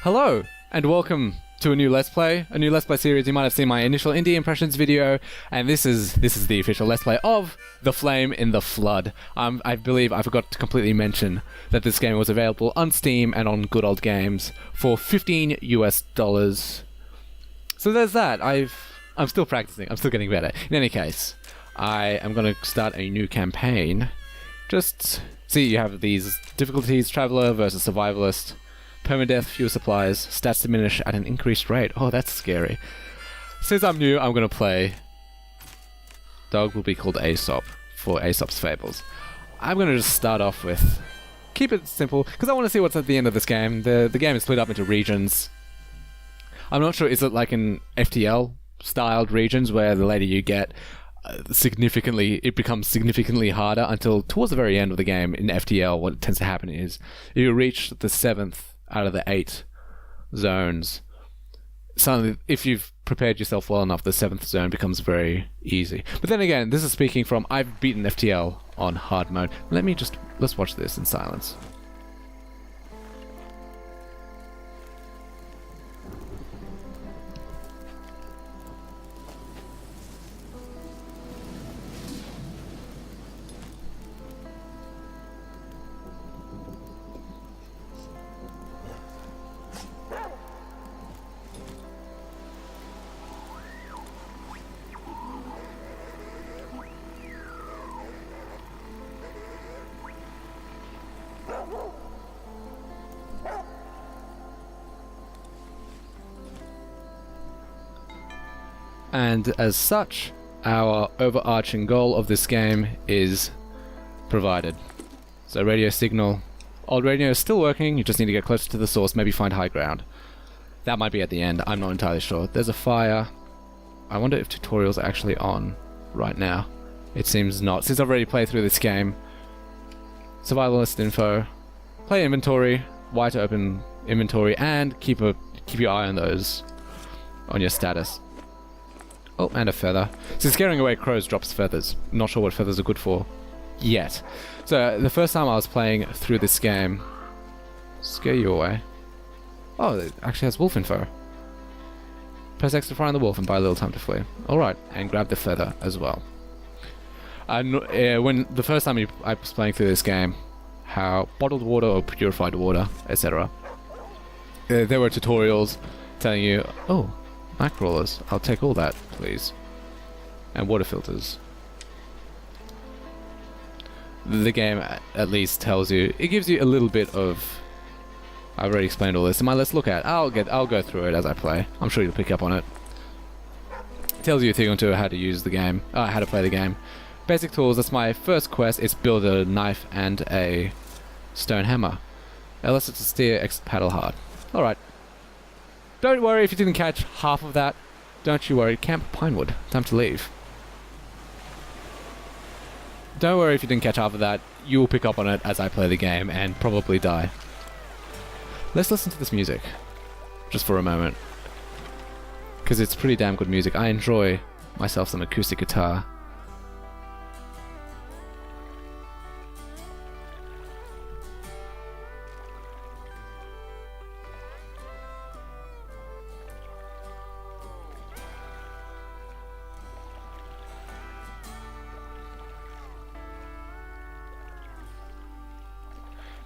Hello, and welcome to a new Let's Play series. You might have seen my initial indie impressions video, and this is the official Let's Play of The Flame in the Flood. I believe I forgot to completely mention that this game was available on Steam and on Good Old Games for $15 US. So there's that. I'm still practicing. I'm still getting better. In any case, I am going to start a new campaign. Just see, you have these difficulties: Traveler versus Survivalist. Permadeath, fewer supplies, stats diminish at an increased rate. Oh, that's scary. Since I'm new, I'm going to play... Dog will be called Aesop, for Aesop's Fables. I'm going to just start off with... Keep it simple, because I want to see what's at the end of this game. The game is split up into regions. I'm not sure, is it like an FTL-styled regions, where the later you get, it becomes significantly harder until towards the very end of the game. In FTL, what tends to happen is, you reach the 7th out of the 8 zones. Suddenly, if you've prepared yourself well enough, the 7th zone becomes very easy. But then again, this is speaking from, I've beaten FTL on hard mode. Let's watch this in silence. And as such, our overarching goal of this game is provided. So radio signal. Old radio is still working, you just need to get closer to the source, maybe find high ground. That might be at the end, I'm not entirely sure. There's a fire. I wonder if tutorials are actually on right now. It seems not, since I've already played through this game. Survivalist info. Play inventory, Y to open inventory, and keep your eye on those, on your status. Oh, and a feather. So scaring away crows drops feathers. Not sure what feathers are good for yet. So the first time I was playing through this game, scare you away. Oh, it actually has wolf info. Press X to fire on the wolf and buy a little time to flee. Alright, and grab the feather as well. When the first time I was playing through this game, how bottled water or purified water, etc. There were tutorials telling you, oh, night crawlers, I'll take all that, please. And water filters. The game at least tells you, it gives you a little bit of... I've already explained all this in my Let's Look At. I'll go through it as I play. I'm sure you'll pick up on it. It tells you a thing or two how to use the game, how to play the game. Basic tools, that's my first quest. It's build a knife and a stone hammer. Unless it's a steer, paddle hard. Alright. Don't worry if you didn't catch half of that. Don't you worry. Camp Pinewood. Time to leave. Don't worry if you didn't catch half of that. You will pick up on it as I play the game and probably die. Let's listen to this music. Just for a moment. Because it's pretty damn good music. I enjoy myself some acoustic guitar.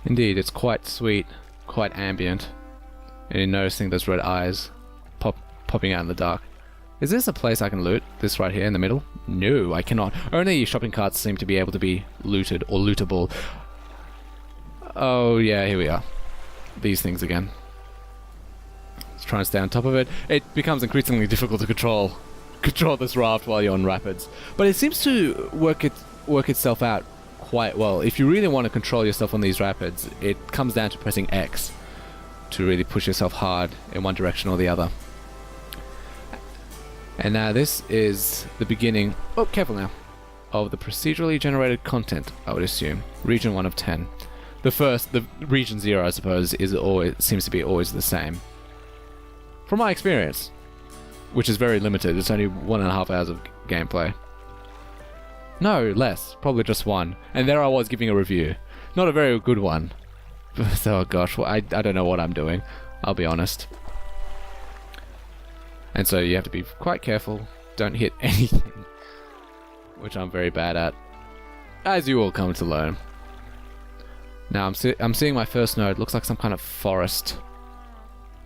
Indeed, it's quite sweet, quite ambient, and you're noticing those red eyes popping out in the dark. Is this a place I can loot? This right here in the middle? No, I cannot. Only shopping carts seem to be able to be looted or lootable. Oh yeah, here we are. These things again. Let's try and stay on top of it. It becomes increasingly difficult to control this raft while you're on rapids, but it seems to work itself out quite well. If you really want to control yourself on these rapids, it comes down to pressing X to really push yourself hard in one direction or the other. And now this is the beginning, oh careful now, of the procedurally generated content, I would assume. Region 1 of 10. The region 0, I suppose, seems to be always the same. From my experience, which is very limited, it's only 1.5 hours of gameplay. No, less. Probably just one. And there I was giving a review. Not a very good one. Oh gosh, well, I don't know what I'm doing. I'll be honest. And so you have to be quite careful. Don't hit anything, which I'm very bad at, as you will come to learn. Now I'm seeing my first node. Looks like some kind of forest.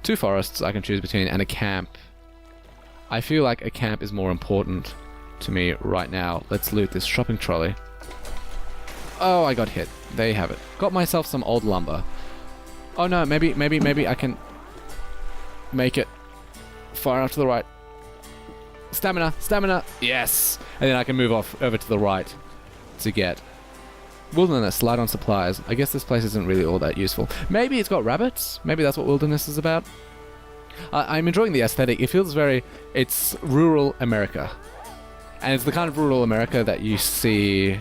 2 forests I can choose between, and a camp. I feel like a camp is more important to me right now. Let's loot this shopping trolley. Oh, I got hit. There you have it. Got myself some old lumber. Oh no, maybe I can make it far enough to the right. Stamina, yes! And then I can move off over to the right to get wilderness, light on supplies. I guess this place isn't really all that useful. Maybe it's got rabbits? Maybe that's what wilderness is about? I'm enjoying the aesthetic. It feels it's rural America. And it's the kind of rural America that you see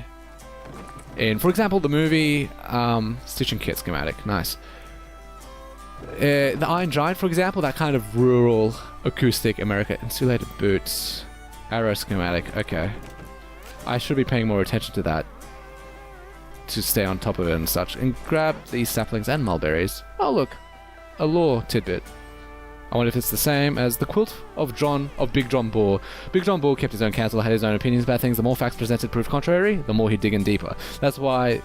in, for example, the movie Stitch and Kit schematic. Nice. The Iron Giant, for example, that kind of rural acoustic America. Insulated boots. Arrow schematic. Okay. I should be paying more attention to that to stay on top of it and such. And grab these saplings and mulberries. Oh look, a lore tidbit. I wonder if it's the same as the quilt of Big John Bull. Big John Bull kept his own counsel, had his own opinions about things. The more facts presented proved contrary, the more he'd dig in deeper. That's what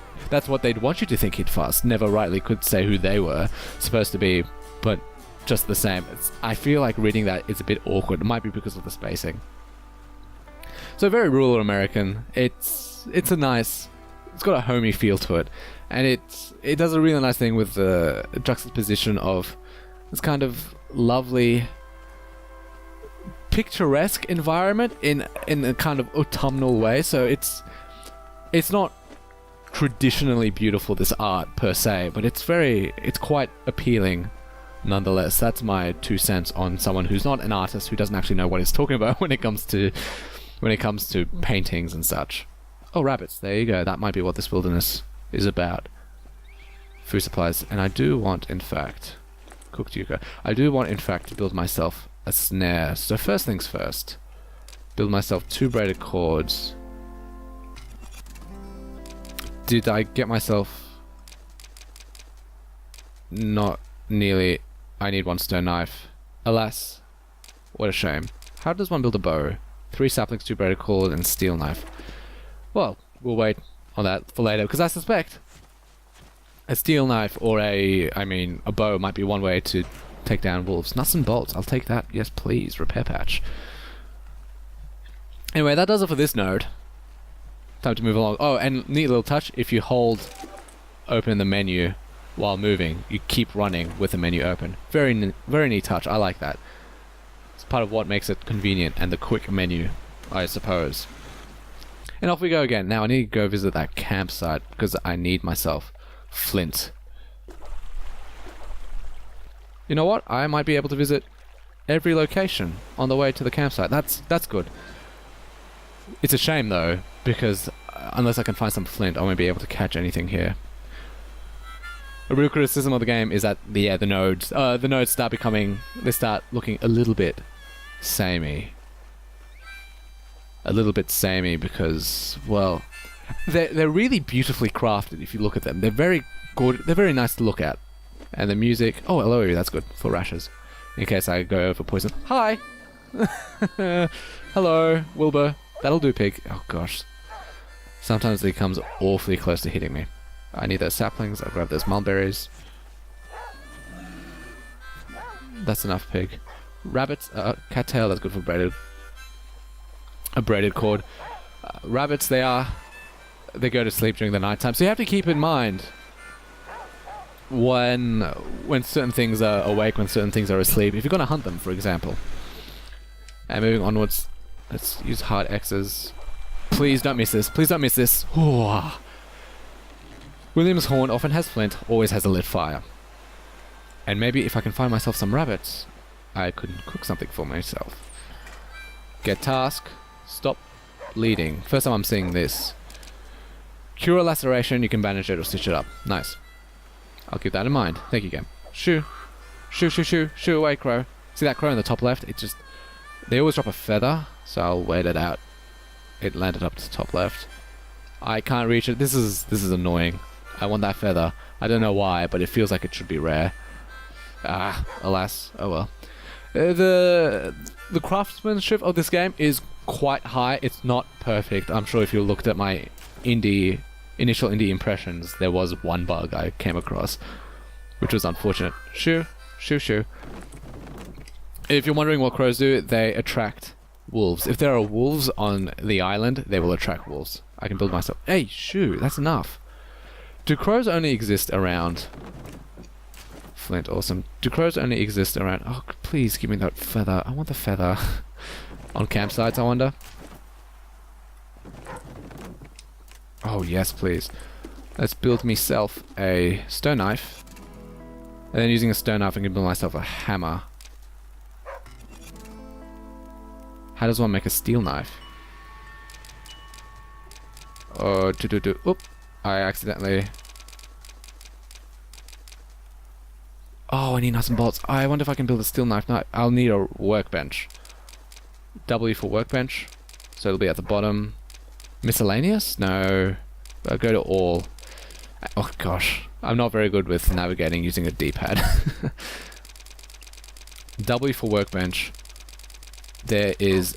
they'd want you to think he'd fuss. Never rightly could say who they were supposed to be, but just the same. I feel like reading that is a bit awkward. It might be because of the spacing. So very rural American. It's got a homey feel to it, and it does a really nice thing with the juxtaposition of this kind of lovely picturesque environment in a kind of autumnal way. So it's not traditionally beautiful, this art per se, but it's quite appealing nonetheless. That's my 2 cents on someone who's not an artist, who doesn't actually know what he's talking about when it comes to paintings and such. Oh, rabbits, there you go. That might be what this wilderness is about. Food supplies. And I do want, in fact, cooked yucca. I do want, in fact, to build myself a snare. So first things first. Build myself 2 braided cords. Did I get myself... Not nearly... I need 1 stone knife. Alas. What a shame. How does one build a bow? 3 saplings, 2 braided cord, and steel knife. Well, we'll wait on that for later, because I suspect a steel knife or a bow might be one way to take down wolves. Nuts and bolts, I'll take that. Yes, please. Repair patch. Anyway, that does it for this node. Time to move along. Oh, and neat little touch. If you hold open the menu while moving, you keep running with the menu open. Very neat touch. I like that. It's part of what makes it convenient and the quick menu, I suppose. And off we go again. Now I need to go visit that campsite because I need myself flint. You know what? I might be able to visit every location on the way to the campsite. That's good. It's a shame though, because unless I can find some flint, I won't be able to catch anything here. A real criticism of the game is that the nodes start looking a little bit samey. A little bit samey because, well, they're really beautifully crafted if you look at them. They're very good. They're very nice to look at. And the music... Oh, hello, that's good for rashes. In case I go over poison. Hi! Hello, Wilbur. That'll do, pig. Oh, gosh. Sometimes he comes awfully close to hitting me. I need those saplings. I'll grab those mulberries. That's enough, pig. Rabbits. Cattail, that's good for a braided cord. Rabbits, they go to sleep during the nighttime. So you have to keep in mind when certain things are awake, when certain things are asleep. If you're going to hunt them, for example. And moving onwards, let's use hard X's. Please don't miss this. Please don't miss this. Ooh. William's horn often has flint, always has a lit fire. And maybe if I can find myself some rabbits, I could cook something for myself. Get task. Stop bleeding. First time I'm seeing this. Cure a laceration, you can bandage it or stitch it up. Nice. I'll keep that in mind. Thank you, game. Shoo. Shoo, shoo, shoo. Shoo away, crow. See that crow in the top left? They always drop a feather, so I'll wait it out. It landed up to the top left. I can't reach it. This is annoying. I want that feather. I don't know why, but it feels like it should be rare. Ah, alas. Oh well. The craftsmanship of this game is quite high. It's not perfect. I'm sure if you looked at my initial indie impressions, there was one bug I came across, which was unfortunate. Shoo, shoo, shoo. If you're wondering what crows do, they attract wolves. If there are wolves on the island, they will attract wolves. I can build myself. Hey, shoo, that's enough. Do crows only exist around Flint? Awesome. Do crows only exist around... Oh, please give me that feather. I want the feather. On campsites, I wonder. Oh, yes, please. Let's build myself a stone knife. And then using a stone knife, I can build myself a hammer. How does one make a steel knife? Oh, Oop. I accidentally... Oh, I need nuts and bolts. I wonder if I can build a steel knife. No, I'll need a workbench. W for workbench. So it'll be at the bottom. Miscellaneous? No. I'll go to all. Oh gosh. I'm not very good with navigating using a D-pad. W for workbench. There is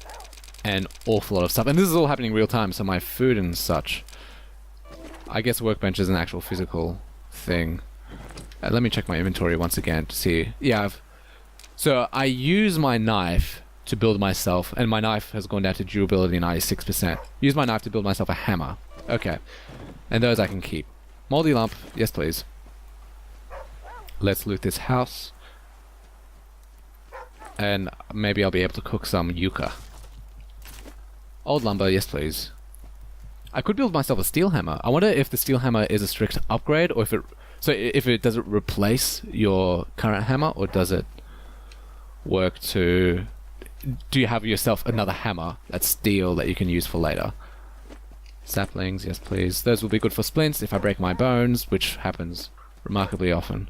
an awful lot of stuff. And this is all happening real time, so my food and such. I guess workbench is an actual physical thing. Let me check my inventory once again to see. Yeah, so I use my knife to build myself, and my knife has gone down to durability 96%. Use my knife to build myself a hammer. Okay. And those I can keep. Moldy lump, yes please. Let's loot this house. And maybe I'll be able to cook some yucca. Old lumber, yes please. I could build myself a steel hammer. I wonder if the steel hammer is a strict upgrade, or if it... So if it does it replace your current hammer, or does it work to... Do you have yourself another hammer that's steel that you can use for later? Saplings, yes please. Those will be good for splints if I break my bones, which happens remarkably often.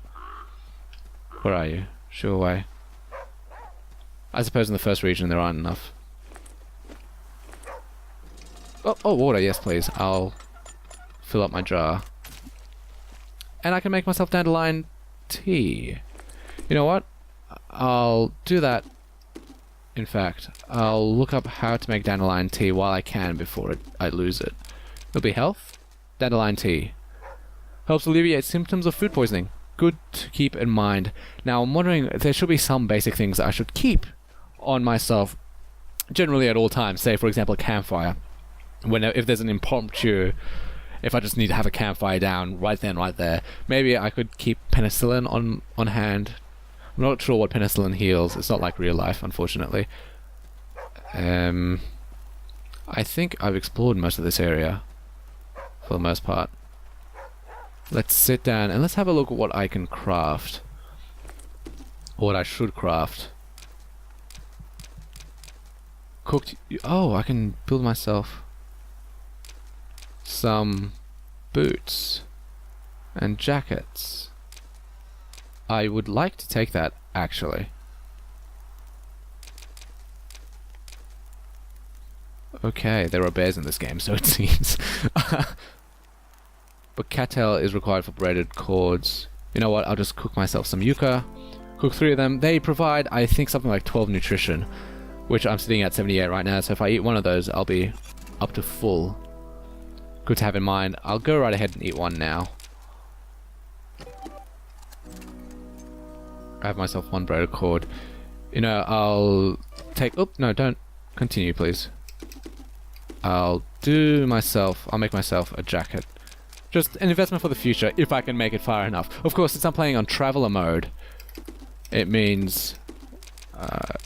Where are you? Shoo away. I suppose in the first region there aren't enough. Oh, water, yes please. I'll fill up my jar. And I can make myself dandelion tea. You know what? I'll do that. In fact, I'll look up how to make dandelion tea while I can before I lose it. It'll be health. Dandelion tea. Helps alleviate symptoms of food poisoning. Good to keep in mind. Now, I'm wondering, there should be some basic things that I should keep on myself generally at all times. Say, for example, a campfire. If there's an impromptu... If I just need to have a campfire down right then, right there, maybe I could keep penicillin on hand. I'm not sure what penicillin heals. It's not like real life, unfortunately. I think I've explored most of this area for the most part. Let's sit down and let's have a look at what I can craft. Or what I should craft. Cooked... Oh, I can build myself some boots and jackets. I would like to take that, actually. Okay, there are bears in this game, so it seems. But cattail is required for braided cords. You know what, I'll just cook myself some yucca. Cook 3 of them. They provide, I think, something like 12 nutrition, which I'm sitting at 78 right now, so if I eat one of those, I'll be up to full. Good to have in mind. I'll go right ahead and eat one now. I have myself one braided cord. You know, I'll take... Oh, no, don't. Continue, please. I'll make myself a jacket. Just an investment for the future, if I can make it far enough. Of course, since I'm playing on Traveler mode, it means...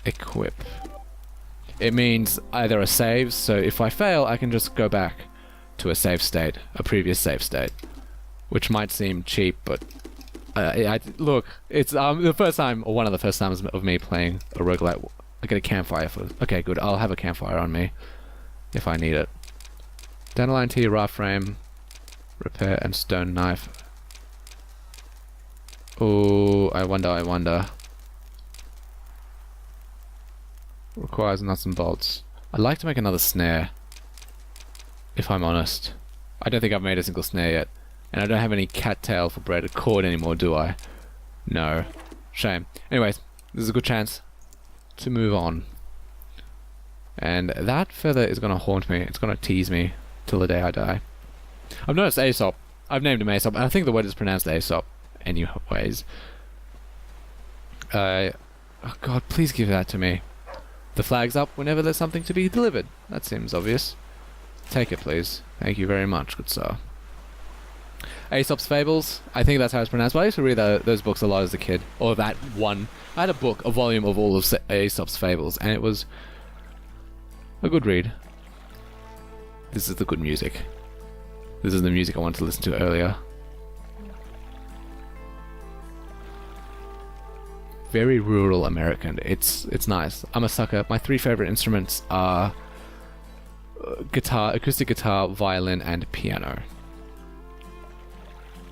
equip. It means either a save, so if I fail, I can just go back to a save state, a previous save state, which might seem cheap, but look, it's the first time, or one of the first times of me playing a roguelite. I get a campfire for... Okay, good. I'll have a campfire on me if I need it. Dandelion tea, raft frame, repair, and stone knife. Oh, I wonder. Requires nuts and bolts. I'd like to make another snare. If I'm honest. I don't think I've made a single snare yet. And I don't have any cattail for braided cord anymore, do I? No. Shame. Anyways, this is a good chance to move on. And that feather is going to haunt me. It's going to tease me till the day I die. I've noticed Aesop. I've named him Aesop, and I think the word is pronounced Aesop anyways. Oh god, please give that to me. The flag's up whenever there's something to be delivered. That seems obvious. Take it, please. Thank you very much, good sir. Aesop's Fables. I think that's how it's pronounced. But I used to read those books a lot as a kid. Or that one. I had a book, a volume of all of Aesop's Fables, and it was a good read. This is the good music. This is the music I wanted to listen to earlier. Very rural American. It's nice. I'm a sucker. My 3 favorite instruments are guitar, acoustic guitar, violin, and piano.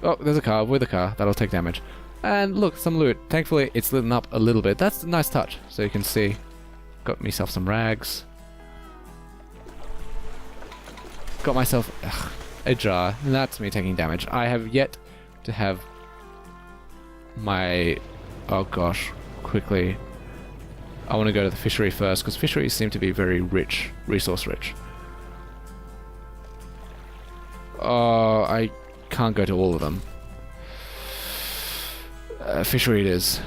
Oh, there's a car. With a car. That'll take damage. And look, some loot. Thankfully, it's lit up a little bit. That's a nice touch. So you can see. Got myself some rags. Got myself a jar. And that's me taking damage. I have yet to have my... Oh gosh. Quickly. I want to go to the fishery first, because fisheries seem to be very rich. Resource rich. Oh, I can't go to all of them. Fishery it is.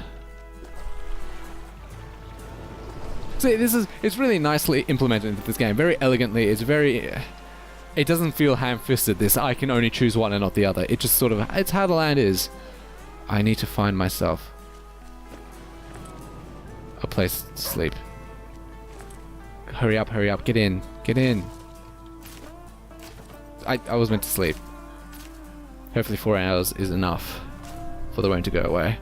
See, it's really nicely implemented into this game. Very elegantly. It's very... It doesn't feel ham-fisted, this. I can only choose one and not the other. It just sort of... It's how the land is. I need to find myself a place to sleep. Hurry up, hurry up. Get in. Get in. I was meant to sleep. Hopefully 4 hours is enough for the rain to go away.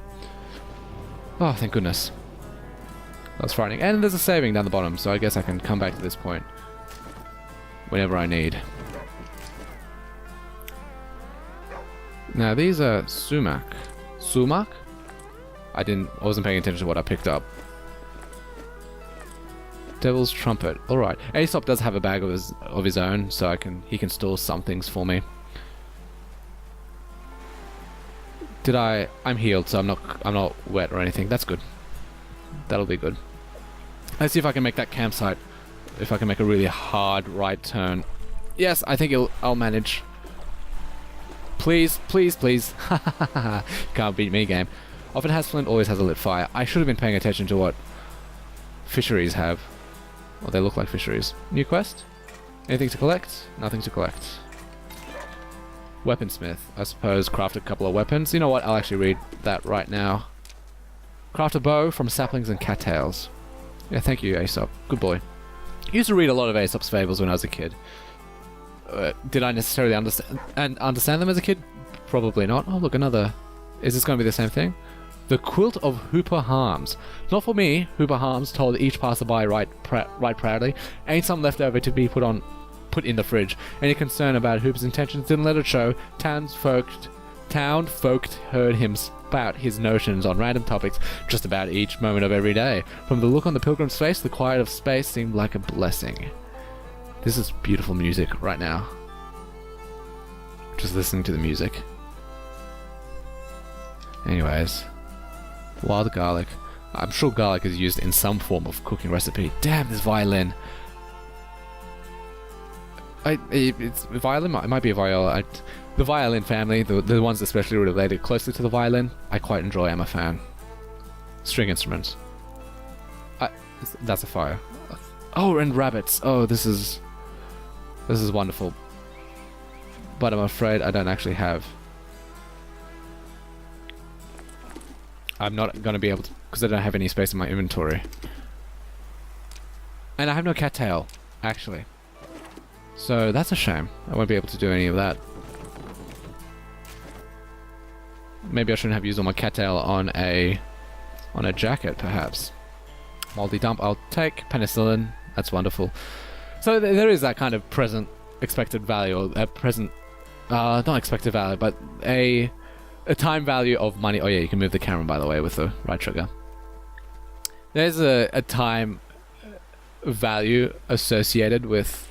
Oh, thank goodness. That was frightening. And there's a saving down the bottom, so I guess I can come back to this point whenever I need. Now these are sumac. Sumac? I wasn't paying attention to what I picked up. Devil's Trumpet. Alright. Aesop does have a bag of his own, so he can store some things for me. I'm healed, so I'm not wet or anything. That's good. That'll be good. Let's see if I can make that campsite. If I can make a really hard right turn. Yes, I think I'll manage. Please, please, please. Can't beat me, game. Often has flint, always has a lit fire. I should have been paying attention to what fisheries have. Well, they look like fisheries. New quest? Anything to collect? Nothing to collect. Weaponsmith. I suppose craft a couple of weapons. You know what? I'll actually read that right now. Craft a bow from saplings and cattails. Yeah, thank you, Aesop. Good boy. I used to read a lot of Aesop's Fables when I was a kid. Did I necessarily understand them as a kid? Probably not. Oh, look, another. Is this going to be the same thing? The Quilt of Hooper Harms. Not for me, Hooper Harms told each passerby right proudly. Ain't some left over to be put in the fridge. Any concern about Hooper's intentions didn't let it show. Town folk heard him spout his notions on random topics just about each moment of every day. From the look on the pilgrim's face, the quiet of space seemed like a blessing. This is beautiful music right now. Just listening to the music. Anyways. Wild garlic. I'm sure garlic is used in some form of cooking recipe. Damn, this violin. It's violin. It might be a viola. The violin family, the ones especially related closely to the violin, I quite enjoy. I'm a fan. String instruments. That's a fire. Oh, and rabbits. Oh, this is wonderful. But I'm afraid I don't actually have. I'm not going to be able to, because I don't have any space in my inventory. And I have no cattail, actually. So that's a shame. I won't be able to do any of that. Maybe I shouldn't have used all my cattail on a jacket, perhaps. Moldy dump, I'll take. Penicillin, that's wonderful. So there is that kind of present expected value, or a present, not expected value, but a time value of money. Oh yeah, you can move the camera, by the way, with the right trigger. There's a time value associated with...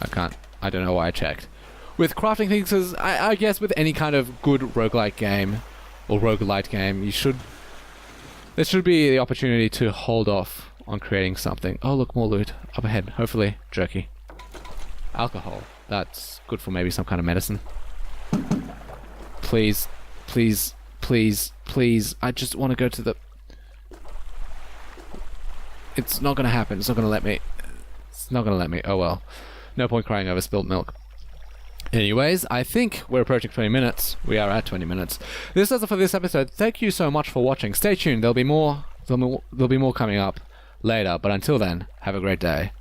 I don't know why I checked. With crafting things, because I guess with any kind of good roguelike game, or roguelite game, you should This should be the opportunity to hold off on creating something. Oh, look, more loot up ahead. Hopefully, jerky. Alcohol. That's good for maybe some kind of medicine. Please, please, please, please. I just want to go to the... It's not going to happen. It's not going to let me. It's not going to let me. Oh well. No point crying over spilt milk. Anyways, I think we're approaching 20 minutes. We are at 20 minutes. This does it for this episode. Thank you so much for watching. Stay tuned. There'll be more coming up later. But until then, have a great day.